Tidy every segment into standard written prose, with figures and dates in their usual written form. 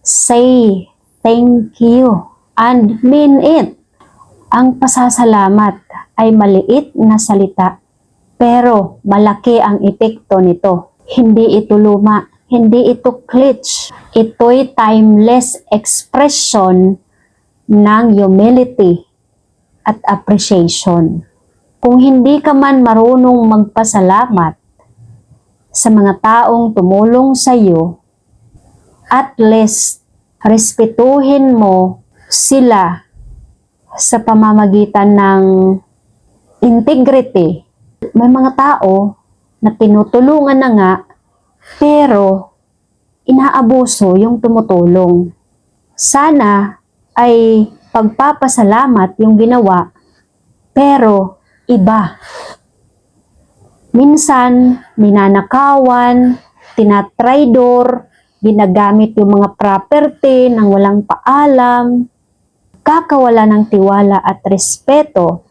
Say thank you and mean it. Ang pasasalamat ay maliit na salita, pero malaki ang epekto nito. Hindi ito luma, hindi ito glitch. Ito'y timeless expression ng humility at appreciation. Kung hindi ka man marunong magpasalamat sa mga taong tumulong sa iyo, at least respetuhin mo sila sa pamamagitan ng integrity. May mga tao na tinutulungan na nga, pero inaabuso yung tumutulong. Sana ay pagpapasalamat yung ginawa, pero iba. Minsan, ninanakawan, tinatraidor, ginagamit yung mga property ng walang paalam, kakawala ng tiwala at respeto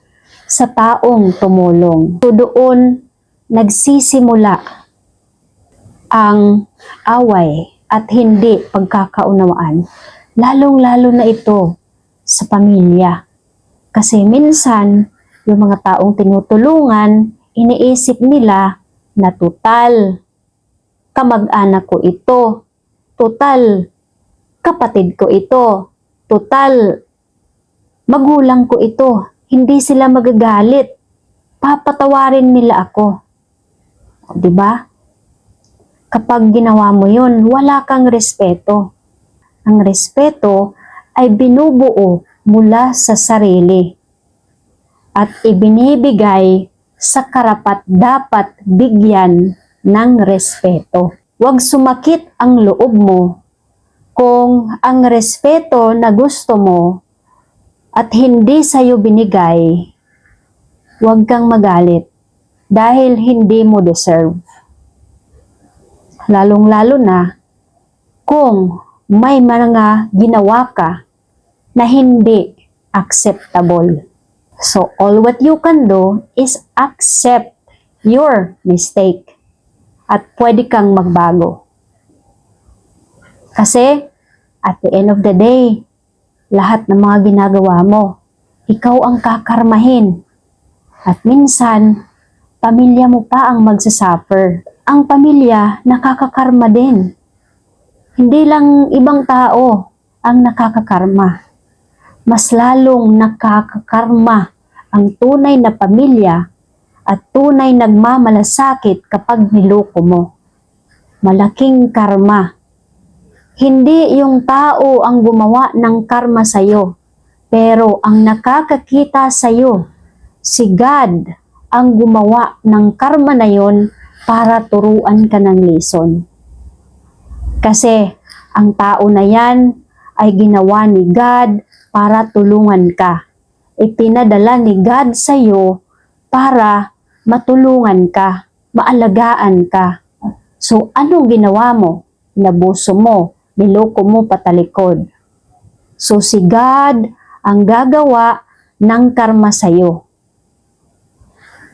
sa taong tumulong. So doon nagsisimula ang away at hindi pagkakaunawaan. Lalong-lalo na ito sa pamilya. Kasi minsan, yung mga taong tinutulungan, iniisip nila na total kamag-anak ko ito, total kapatid ko ito, total magulang ko ito. Hindi sila magagalit. Papatawarin nila ako. O, diba? Kapag ginawa mo yun, wala kang respeto. Ang respeto ay binubuo mula sa sarili at ibinibigay sa karapat-dapat bigyan ng respeto. Huwag sumakit ang loob mo kung ang respeto na gusto mo at hindi sa'yo binigay. Huwag kang magalit dahil hindi mo deserve. Lalong-lalo na kung may mga ginawa ka na hindi acceptable. So, all what you can do is accept your mistake at pwede kang magbago. Kasi, at the end of the day, lahat ng mga ginagawa mo, ikaw ang kakarmahin. At minsan, pamilya mo pa ang magsasuffer. Ang pamilya, nakakakarma din. Hindi lang ibang tao ang nakakakarma. Mas lalong nakakakarma ang tunay na pamilya at tunay nagmamalasakit kapag niloko mo. Malaking karma. Hindi yung tao ang gumawa ng karma sa'yo, pero ang nakakakita sa'yo, si God ang gumawa ng karma na yon para turuan ka ng lesson. Kasi ang tao na yan ay ginawa ni God para tulungan ka. Ipinadala ni God sa'yo para matulungan ka, maalagaan ka. So, anong ginawa mo? Inabuso mo, niloko mo patalikod. So, si God ang gagawa ng karma sa'yo.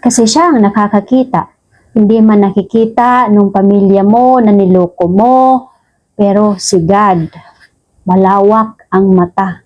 Kasi siya ang nakakakita. Hindi man nakikita nung pamilya mo na niloko mo, pero si God, malawak ang mata.